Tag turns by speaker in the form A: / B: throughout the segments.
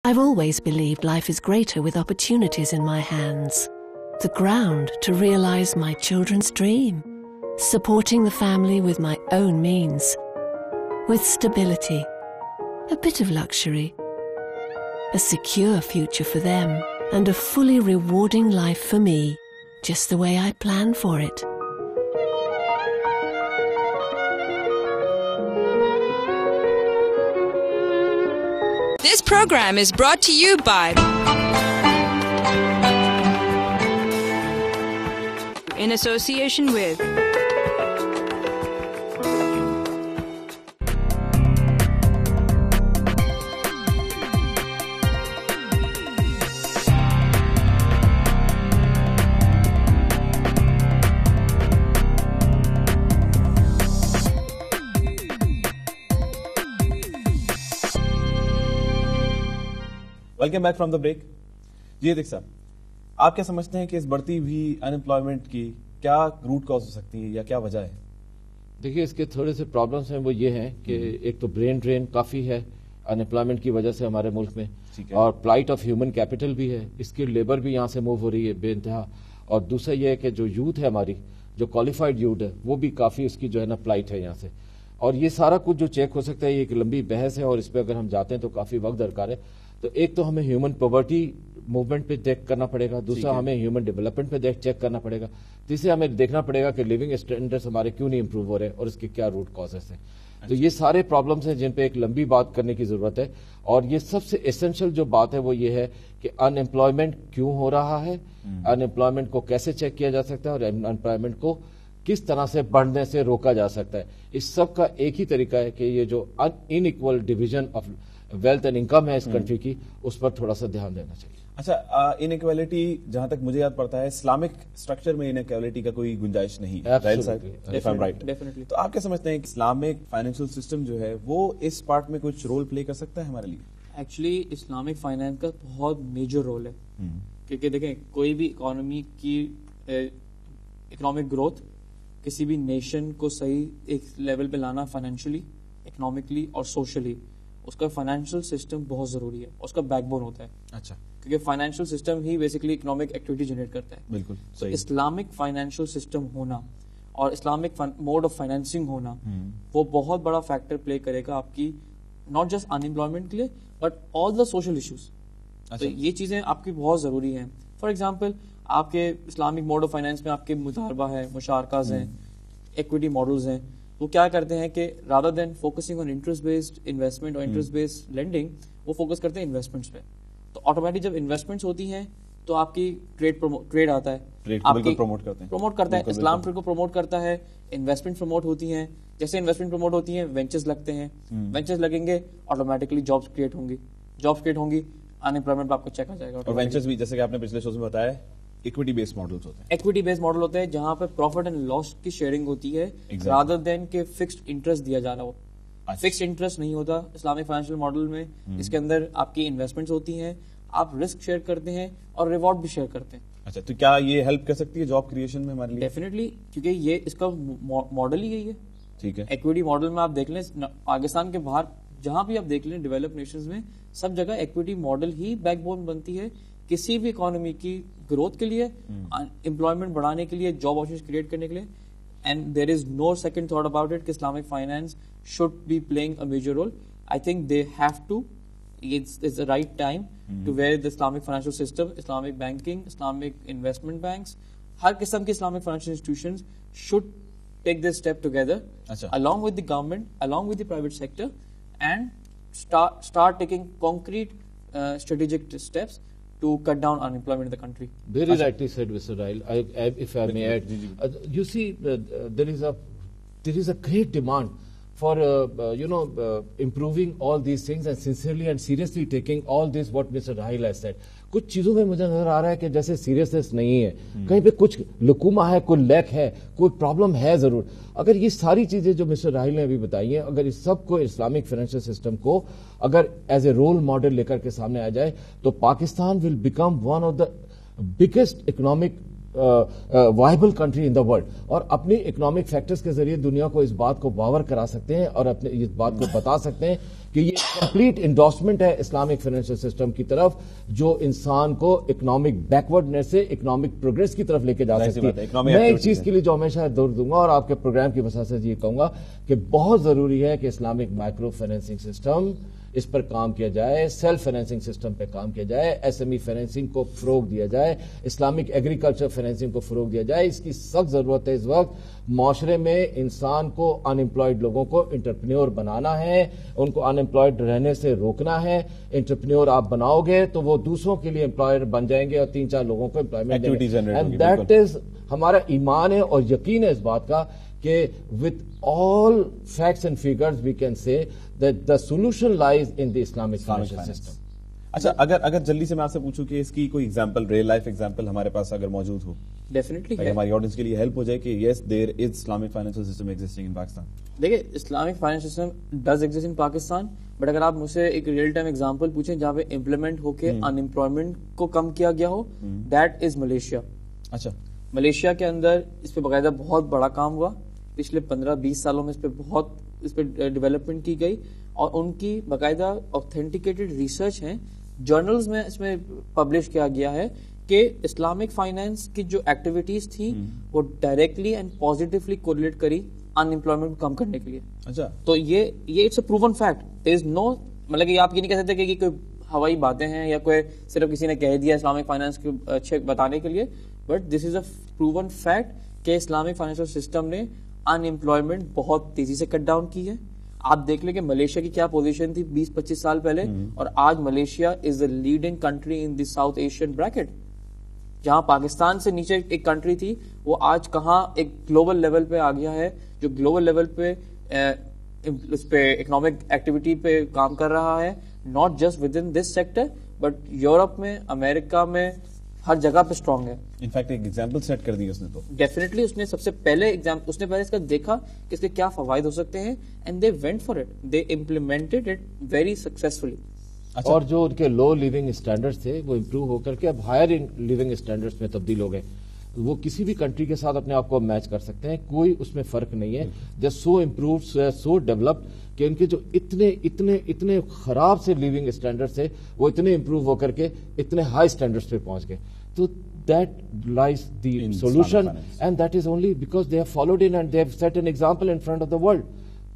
A: I've always believed life is greater with opportunities in my hands. The ground to realize my children's dream. Supporting the family with my own means. With stability. A bit of luxury. A secure future for them. And a fully rewarding life for me. Just the way I planned for it.
B: This program is brought to you by in association with
C: welcome back from the break. جی دیکھ صاحب, آپ کیا سمجھتے ہیں کہ اس بڑھتی ہوئی انمپلائمنٹ کی کیا روٹ کاز ہو سکتی ہے یا کیا وجہ ہے؟
D: دیکھیے اس کے تھوڑے سے پرابلمس ہیں, وہ یہ ہیں کہ ایک تو برین ڈرین کافی ہے انمپلائمنٹ کی وجہ سے ہمارے ملک میں, اور پلائٹ آف ہیومن کیپٹل بھی ہے, اسکل لیبر بھی یہاں سے موو ہو رہی ہے بے انتہا, اور دوسرا یہ ہے کہ جو یوتھ ہے ہماری, جو کوالیفائڈ یوتھ ہے, وہ بھی کافی اس کی جو ہے نا پلائٹ ہے یہاں سے. اور یہ سارا کچھ جو چیک ہو سکتا ہے, یہ ایک لمبی بحث ہے اور اس پہ اگر ہم جاتے ہیں تو کافی وقت درکار ہے. تو ایک تو ہمیں ہیومن پاورٹی موومنٹ پہ چیک کرنا پڑے گا, دوسرا ہمیں ہیومن ڈیولپمنٹ پہ چیک کرنا پڑے گا, تیسرا ہمیں دیکھنا پڑے گا کہ لیونگ اسٹینڈرڈز ہمارے کیوں نہیں امپروو ہو رہے اور اس کے کیا روٹ کازز ہیں. تو یہ سارے پرابلمس ہیں جن پہ ایک لمبی بات کرنے کی ضرورت ہے, اور یہ سب سے ایسنشل جو بات ہے وہ یہ ہے کہ ان امپلائمنٹ کیوں ہو رہا ہے, ان امپلائمنٹ کو کیسے چیک کیا جا سکتا ہے, اور ان امپلائمنٹ کو کس طرح سے بڑھنے سے روکا جا سکتا ہے. اس سب کا ایک ہی طریقہ ہے کہ یہ جو unequal division of wealth and income ہے اس کنٹری کی, اس پر تھوڑا سا دھیان دینا چاہیے.
C: اچھا, انیکویلٹی جہاں تک مجھے یاد پڑتا ہے اسلامک اسٹرکچر میں انیکویلٹی کا کوئی گنجائش نہیں ہے, تو آپ کیا سمجھتے ہیں کہ اسلامک فائنینشیل سسٹم جو ہے وہ اس پارٹ میں کچھ رول پلے کر سکتا ہے ہمارے لیے؟
E: ایکچولی اسلامک فائنینس کا بہت میجر رول ہے, کیونکہ دیکھیں کوئی بھی اکانومی کی اکنامک گروتھ, کسی بھی نیشن کو صحیح ایک لیول پہ لانا فائنینشلی, اکنامکلی اور سوشلی, اس کا فائنینشیل سسٹم بہت ضروری ہے, اس کا بیک بون ہوتا ہے. اچھا, کیونکہ فائنینشیل سسٹم ہی بیسکلی اکنامک ایکٹیویٹی جنریٹ کرتا ہے. بالکل صحیح. اسلامک فائنینشیل سسٹم ہونا اور اسلامک موڈ آف فائنینسنگ ہونا وہ بہت بڑا فیکٹر پلے کرے گا آپ کی ناٹ جسٹ ان امپلائمنٹ کے لیے but all the social issues. تو یہ چیزیں آپ کی بہت ضروری ہیں. فار ایگزامپل آپ کے اسلامک موڈ آف فائنینس میں آپ کے مضاربہ ہے, مشارکاز ہیں, ایکویٹی ماڈلز ہیں. وہ کیا کرتے ہیں کہ rather than focusing on interest based investment اور انٹرسٹ بیسڈ لینڈنگ, وہ فوکس کرتے ہیں انویسٹمنٹس پہ. تو آٹومیٹک جب انویسٹمنٹس ہوتی ہیں تو آپ کی ٹریڈ آتا ہے, پروموٹ کرتا ہے, اسلام ٹریڈ کو پروموٹ کرتا ہے, انویسٹمنٹ پروموٹ ہوتی ہیں. جیسے انویسٹمنٹ پروموٹ ہوتی ہیں وینچرز لگتے ہیں, وینچرز لگیں گے آٹومیٹکلی جابس کریٹ ہوں گی, ان امپلائمنٹ پہ آپ کو چیک آ جائے گا.
C: اور وینچرز بھی جیسے کہ آپ نے پچھلے شوز میں بتایا ایکویٹی بیس ماڈلز ہوتے ہیں.
E: ایکویٹی بیس ماڈل ہوتے ہیں جہاں پہ پروفٹ اینڈ لاس کی شیئرنگ ہوتی ہے رادر دین کہ فکسڈ انٹرسٹ دیا جانا. وہ فکسڈ انٹرسٹ نہیں ہوتا اسلامک فائنینشیل ماڈل میں. اس کے اندر آپ کی انویسٹمنٹس ہوتی ہیں, آپ رسک شیئر کرتے ہیں اور ریوارڈ بھی شیئر کرتے ہیں.
C: اچھا, تو کیا یہ ہیلپ کر سکتی ہے جاب کریشن میں ہمارے لیے؟
E: ڈیفینیٹلی, کیونکہ یہ اس کا ماڈل ہی یہی ہے. ٹھیک ہے, ایکویٹی ماڈل میں آپ دیکھ لیں پاکستان کے باہر جہاں بھی آپ دیکھ لیں ڈیولپ نیشنز میں سب جگہ ایکویٹی ماڈل ہی بیک بون بنتی ہے کسی بھی اکانومی کی گروتھ کے لیے, امپلائمنٹ بڑھانے کے لیے, جاب اپارچونیٹیز کریٹ کرنے کے لیے. And there is no second thought about it کہ Islamic finance should be playing a major role. I think they have to, it's the right time to where the Islamic financial system, Islamic banking, Islamic investment banks, ہر قسم کے Islamic financial institutions should take this step together along with the government, along with the private sector, and start taking concrete strategic steps to cut down unemployment in the country.
D: Very rightly said, Mr. Rahil. If I may add, you see, there is a great demand for improving all these things and sincerely and seriously taking all this what Mr. Rahil has said. کچھ چیزوں میں مجھے نظر آ رہا ہے کہ جیسے seriousness نہیں ہے, کہیں پہ کچھ لکوما ہے, کوئی لیک ہے, کوئی پرابلم ہے ضرور. اگر یہ ساری چیزیں جو مسٹر راہل نے ابھی بتائی ہیں, اگر اس سب کو اسلامک فائنینشیل سسٹم کو اگر ایز اے رول ماڈل لے کر کے سامنے آ جائے تو Pakistan will become one of the biggest economic viable country in the world, اور اپنی اکنامک فیکٹرز کے ذریعے دنیا کو اس بات کو باور کرا سکتے ہیں اور اپنے اس بات کو بتا سکتے ہیں کہ یہ کمپلیٹ انڈورسمنٹ ہے اسلامک فائنینشیل سسٹم کی طرف, جو انسان کو اکنامک بیکورڈنیس سے اکنامک پروگریس کی طرف لے کے جا سکتی ہے. میں ایک چیز کے لیے جو ہمیشہ دور دوں گا اور آپ کے پروگرام کی وجہ سے یہ کہوں گا کہ بہت ضروری ہے کہ اسلامک مائکرو فائنینسنگ سسٹم اس پر کام کیا جائے, سیلف فائنینسنگ سسٹم پہ کام کیا جائے, ایس ایم ای فائنینسنگ کو فروغ دیا جائے, اسلامک ایگریکلچر فائنینسنگ کو فروغ دیا جائے. اس کی سخت ضرورت ہے اس وقت معاشرے میں. انسان کو ان امپلائڈ لوگوں کو انٹرپرینور بنانا ہے, ان کو ان امپلائڈ رہنے سے روکنا ہے. انٹرپرینور آپ بناؤ گے تو وہ دوسروں کے لیے امپلائر بن جائیں گے اور 3-4 لوگوں کو امپلائمنٹ دیں گے. اینڈ دیٹ از ہمارا ایمان ہے اور یقین ہے اس بات کا کہ with all facts and figures we can say that the solution lies in the Islamic financial system.
C: اچھا, اگر جلدی سے میں آپ سے پوچھوں کہ اس کی کوئی ایگزامپل, ریئل لائف ایگزامپل ہمارے پاس اگر موجود ہو,
E: ڈیفینیٹلی
C: ہماری آڈینس کے لیے ہیلپ ہو جائے کہ yes there is Islamic financial system existing in Pakistan.
E: دیکھیں, Islamic financial system does exist in Pakistan, but اگر آپ مجھ سے ایک ریئل ٹائم ایگزامپل پوچھیں جہاں پہ امپلیمنٹ ہو کے ان امپلائمنٹ کو کم کیا گیا ہو, دیٹ از ملیشیا.
C: اچھا,
E: ملیشیا کے اندر اس پہ باقاعدہ بہت بڑا کام ہوا پچھلے 15-20 سالوں میں. اس پہ ڈیولپمنٹ کی گئی اور ان کی باقاعدہ اوتھینٹیکیٹڈ ریسرچ ہیں, جرنلز میں اس میں پبلش کیا گیا ہے کہ اسلامک فائنینس کی جو ایکٹیویٹیز تھی وہ ڈائریکٹلی اینڈ پازیٹیولی کوریلیٹ کری ان امپلائمنٹ کم کرنے کے لیے.
C: اچھا,
E: تو یہ it's a proven fact. There is نو, مطلب کہ آپ یہ نہیں کہہ سکتے کہ کوئی ہوائی باتیں ہیں یا کوئی صرف کسی نے کہہ دیا اسلامک فائنینس کے اچھے بتانے کے لیے, but this is a proven fact کہ اسلامک فائنینشیل سسٹم نے ان امپلائمنٹ بہت تیزی سے کٹ ڈاؤن کی ہے. آپ دیکھ لیں کہ ملیشیا کی کیا پوزیشن تھی 20-25 سال پہلے, اور آج Malaysia is the leading country in the South Asian bracket. جہاں پاکستان سے نیچے ایک کنٹری تھی وہ آج کہاں ایک گلوبل لیول پہ آ گیا ہے, جو گلوبل لیول پہ اس پہ اکنامک ایکٹیویٹی پہ کام کر رہا ہے, not just with in this sector but Europe میں, امریکہ میں, ہر جگہ پہ اسٹرانگ ہے.
C: انفیکٹ ایک ایگزامپل سیٹ کر دی اس نے, تو
E: ڈیفینیٹلی اس نے سب سے پہلے اس نے پہلے اس کا دیکھا کہ اس کے کیا فوائد ہو سکتے ہیں, and they went for it, they implemented it very successfully.
D: اور جو ان کے لو لیونگ اسٹینڈرڈ تھے وہ امپروو ہو کر کے اب ہائر لیونگ اسٹینڈرڈ میں تبدیل ہو گئے. وہ کسی بھی کنٹری کے ساتھ اپنے آپ کو میچ کر سکتے ہیں, کوئی اس میں فرق نہیں ہے. دے سو امپرووڈ, سو ڈیولپڈ کہ ان کے جو اتنے خراب سے لیونگ اسٹینڈرڈ تھے وہ اتنے امپروو ہو کر کے اتنے ہائی اسٹینڈرڈ پہ پہنچ گئے. تو that lies the solution and that is only because they have followed in and they have set an example in front of the world.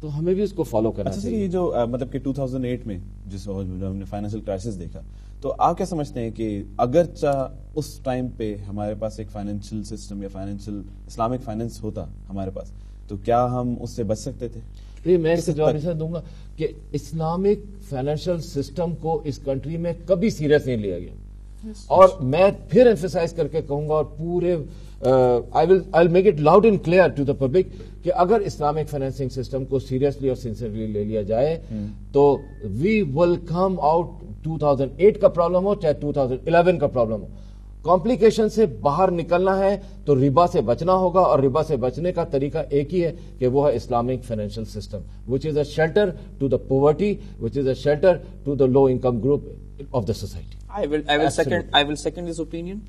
D: تو ہمیں بھی اس کو فالو کرنا چاہیے.
C: یہ جو مطلب کہ 2008 میں جس ہم نے فائنینشیل کرائسس دیکھا, تو آپ کیا سمجھتے ہیں کہ اگرچہ اس ٹائم پہ ہمارے پاس ایک فائنینشیل سسٹم یا فائنینشیل اسلامک فائنینس ہوتا ہمارے پاس, تو کیا ہم اس سے بچ سکتے تھے؟
D: میں اس کا جواب ایسا دوں گا کہ اسلامک فائنینشیل سسٹم کو اس کنٹری میں کبھی سیریس نہیں لیا گیا. اور میں پھر ایمفیسائز کر کے کہوں گا اور پورے I will make it loud and clear to the public کہ اگر اسلامک فائنینسنگ سسٹم کو سیریسلی اور سنسیئرلی لے لیا جائے تو وی ول کم آؤٹ 2008 کا پرابلم ہو چاہے 2011 کا پرابلم ہو. کمپلیکیشن سے باہر نکلنا ہے تو ربا سے بچنا ہوگا, اور ربا سے بچنے کا طریقہ ایک ہی ہے کہ وہ ہے Islamic financial system which is a shelter to the poverty, which is a shelter to the low income group of the society.
E: I will second this opinion.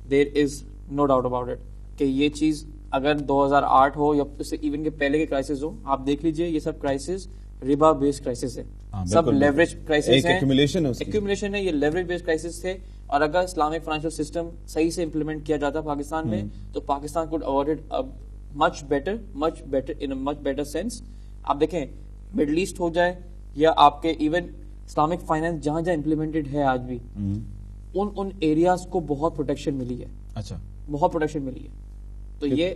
E: There is no doubt about it کہ یہ چیز اگر 2008 ہو یا اس سے even کے پہلے کے crisis ہو, آپ دیکھ لیجئے یہ سب کرائسس ربا بیسڈ کرائسس ہے, سب لیوریج کرائسس ہیں, ایکومولیشن ہے, یہ لیوریج بیسڈ کرائسس تھے. اور اگر اسلامک فائنینشیل سسٹم صحیح سے امپلیمنٹ کیا جاتا پاکستان میں تو Pakistan could avoid it much better in a much better sense. آپ دیکھیں مڈل ایسٹ ہو جائے یا آپ کے ایون اسلامک فائنینس جہاں جہاں امپلیمنٹڈ ہے آج بھی ان ایریاز کو بہت پروٹیکشن ملی ہے. اچھا, بہت پروٹیکشن ملی ہے. تو یہ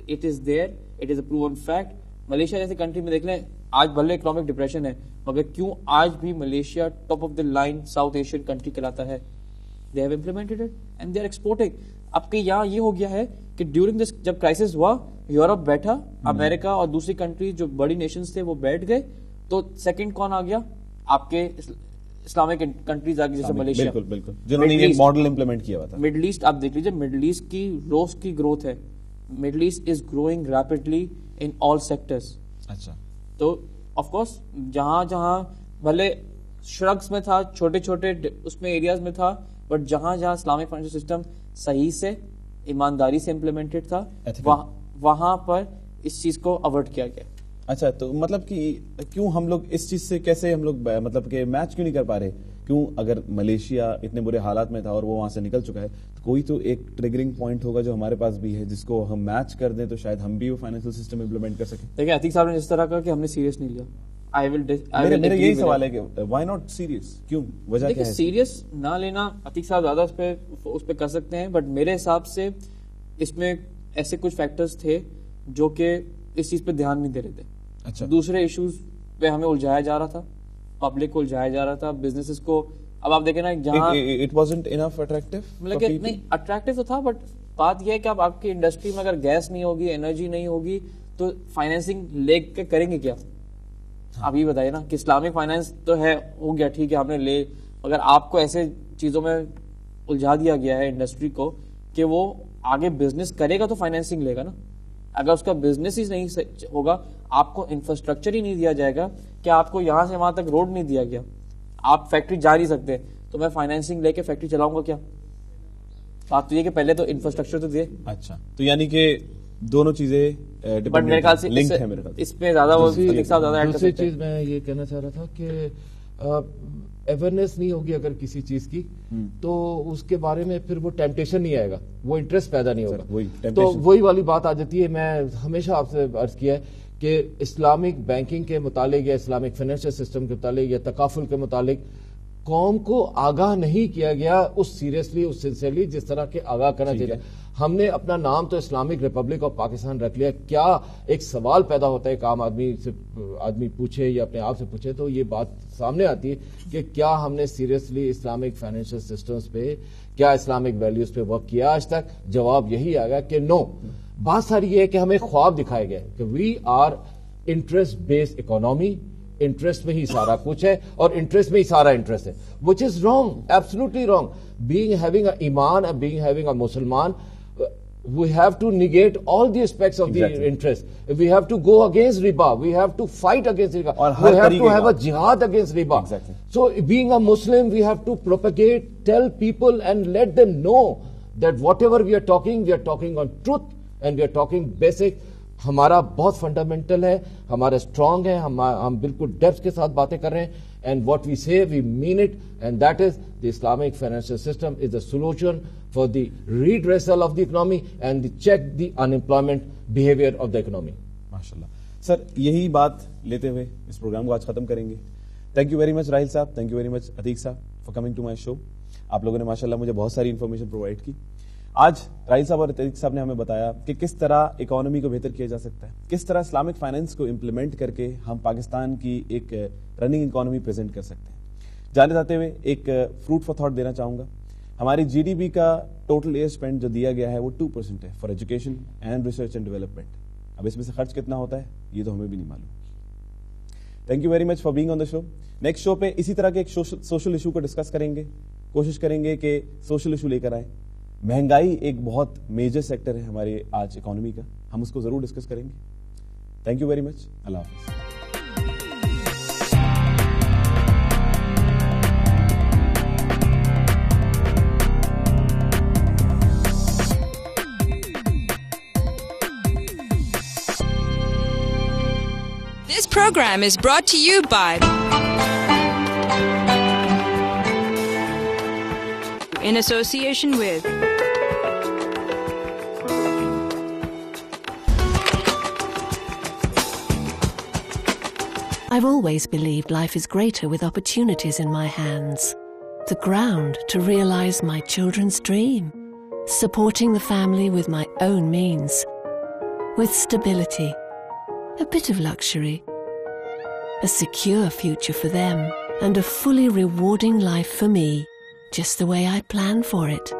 E: it is there, it is a proven fact. Malaysia جیسے کنٹری میں دیکھ لیں, آج بھلے اکنامک ڈپریشن ہے مگر کیوں آج بھی Malaysia top of the line South Asian country کہلاتا ہے. They have implemented it and they are exporting. اب کہ یہاں یہ ہو گیا ہے کہ ڈیورنگ دس جب کرائسس ہوا یورپ بیٹھا, امریکہ اور دوسری کنٹری جو بڑی نیشنز تھے وہ بیٹھ گئے, تو سیکنڈ کون آ گیا؟ آپ کے اسلامک کنٹریز آگے جیسے ملیشیا,
C: بالکل جنہوں نے یہ ماڈل امپلیمنٹ کیا ہوا تھا.
E: مڈل ایسٹ آپ دیکھ لیجیے, مڈل ایسٹ کی روز کی گروتھ ہے, Middle East is growing rapidly in all sectors.
C: اچھا,
E: تو آف کورس جہاں جہاں بھلے شرگس میں تھا, چھوٹے چھوٹے اس میں ایریاز میں تھا, بٹ جہاں جہاں اسلامک فائنینشیل سسٹم صحیح سے ایمانداری سے امپلیمنٹڈ تھا, وہاں پر اس چیز کو اوائڈ کیا گیا.
C: اچھا, تو مطلب کہ کیوں ہم لوگ اس چیز سے کیسے ہم لوگ مطلب کہ میچ کیوں نہیں کر پا رہے؟ کیوں اگر ملیشیا اتنے برے حالات میں تھا اور وہ وہاں سے نکل چکا ہے, تو کوئی تو ایک ٹریگرنگ پوائنٹ ہوگا جو ہمارے پاس بھی ہے جس کو ہم میچ کر دیں تو شاید ہم بھی وہ فائنینشیل سسٹم امپلیمنٹ کر سکیں. دیکھیں
E: عتیق صاحب نے جس طرح کہا کہ ہم نے سیریس نہیں لیا,
C: میرا یہی سوال ہے کہ وائی ناٹ سیریس, کیوں, وجہ کیا ہے؟
E: سیریس نہ لینا عتیق صاحب زیادہ اس پہ کر سکتے ہیں, بٹ میرے حساب سے اس میں ایسے کچھ فیکٹرز تھے جو کہ اس چیز پہ دھیان نہیں دے رہے تھے. اچھا, دوسرے ایشوز پہ ہمیں الجھایا جا رہا تھا, پبلک کو الجھایا جا رہا تھا, بزنسز کو. اب آپ دیکھیں نا جہاں
C: اٹ وازنٹ انف اٹریکٹیو,
E: مطلب کہ نہیں اٹریکٹیو تو تھا, بٹ بات یہ ہے کہ اب آپ کی انڈسٹری میں اگر گیس نہیں ہوگی, انرجی نہیں ہوگی, تو فائنینسنگ لے کے کریں گے کیا؟ آپ یہ بتائیے نا کہ اسلامک فائنینس تو ہے, ہو گیا ٹھیک ہے ہم نے لے, اگر آپ کو ایسے چیزوں میں الجھا دیا گیا ہے انڈسٹری کو کہ وہ آگے بزنس کرے گا تو فائنینسنگ لے گا نا. اگر اس کا بزنس ہی نہیں ہوگا, آپ کو انفراسٹرکچر ہی نہیں دیا جائے گا, کہ آپ کو یہاں سے وہاں تک روڈ نہیں دیا گیا, آپ فیکٹری جا نہیں سکتے, تو میں فائنینسنگ لے کے فیکٹری چلاؤں گا کیا؟ بات تو یہ کہ پہلے تو انفراسٹرکچر تو دے.
C: اچھا, تو یعنی کہ دونوں چیزیں
E: بٹ میرے خیال سے لنکڈ ہے, میرے خیال اس میں زیادہ وہ زیادہ ایڈ کر سکتے ہیں.
D: دوسری چیز میں یہ کہنا چاہ رہا تھا کہ اویئرنیس نہیں ہوگی اگر کسی چیز کی, تو اس کے بارے میں پھر وہ ٹیمپٹیشن نہیں آئے گا, وہ انٹرسٹ پیدا نہیں ہوگا. تو وہی والی بات آ جاتی ہے. میں ہمیشہ آپ سے عرض کیا ہے کہ اسلامک بینکنگ کے متعلق یا اسلامک فائنینشیل سسٹم کے متعلق یا تکافل کے متعلق قوم کو آگاہ نہیں کیا گیا اس سیریسلی, اس سنسیئرلی جس طرح کے آگاہ کرنا چاہیے. ہم نے اپنا نام تو اسلامک ریپبلک آف پاکستان رکھ لیا. کیا ایک سوال پیدا ہوتا ہے, ایک عام آدمی پوچھے یا اپنے آپ سے پوچھے, تو یہ بات سامنے آتی ہے کہ کیا ہم نے سیریسلی اسلامک فائنینشیل سسٹمز پہ, کیا اسلامک ویلیوز پہ ورک کیا آج تک؟ جواب یہی آ گیا کہ نو. بات ساری یہ ہے کہ ہمیں خواب دکھائے گئے کہ we are interest based economy, interest میں ہی سارا کچھ ہے اور انٹرسٹ میں ہی سارا انٹرسٹ ہے, which is wrong, absolutely wrong. Being having a ایمان and being having a مسلمان, we have to negate all the aspects of the interest. We have to go against riba. We have to fight against riba. We have to have a jihad against riba. Exactly. So being a Muslim, we have to propagate, tell people and let them know that whatever we are talking on truth and we are talking basic. ہمارا بہت fundamental ہے, ہمارا strong ہے, ہم بالکل depth کے ساتھ باتیں کر رہے ہیں, and what we say we mean it, and that is the Islamic financial system is the solution for the redressal of the economy and the check the unemployment behaviour of the economy.
C: ماشاءاللہ sir, یہی بات لیتے ہوئے اس programme کو آج ختم کریں گے. Thank you very much Raheel صاحب, thank you very much Atiq صاحب for coming to my show. آپ لوگوں نے ماشاءاللہ مجھے بہت ساری انفارمیشن پرووائڈ کی. آج راہیل صاحب اور عتیق صاحب نے ہمیں بتایا کہ کس طرح اکانومی کو بہتر کیا جا سکتا ہے, کس طرح اسلامک فائنینس کو امپلیمنٹ کر کے ہم پاکستان کی ایک رننگ اکانومی پریزنٹ کر سکتے ہیں. جانے جاتے ہوئے ایک فروٹ فار تھاٹ دینا چاہوں گا. ہماری جی ڈی پی کا ٹوٹل ایئر اسپینڈ جو دیا گیا ہے وہ 2% ہے for education and research and development. اب اس میں سے خرچ کتنا ہوتا ہے یہ تو ہمیں بھی نہیں معلوم. Thank you very much for being on the show. Next show پہ اسی طرح کے ایک سوشل ایشو کو ڈسکس کریں گے, کوشش کریں گے کہ سوشل ایشو لے کر آئیں. مہنگائی ایک بہت میجر سیکٹر ہے ہمارے آج اکانومی کا, ہم اس کو ضرور ڈسکس کریں گے. تھینک یو ویری مچ, اللہ حافظ.
B: This program is brought to you by in association with
A: I've always believed life is greater with opportunities in my hands. The ground to realize my children's dream. Supporting the family with my own means. With stability, a bit of luxury, a secure future for them, and a fully rewarding life for me, just the way I planned for it.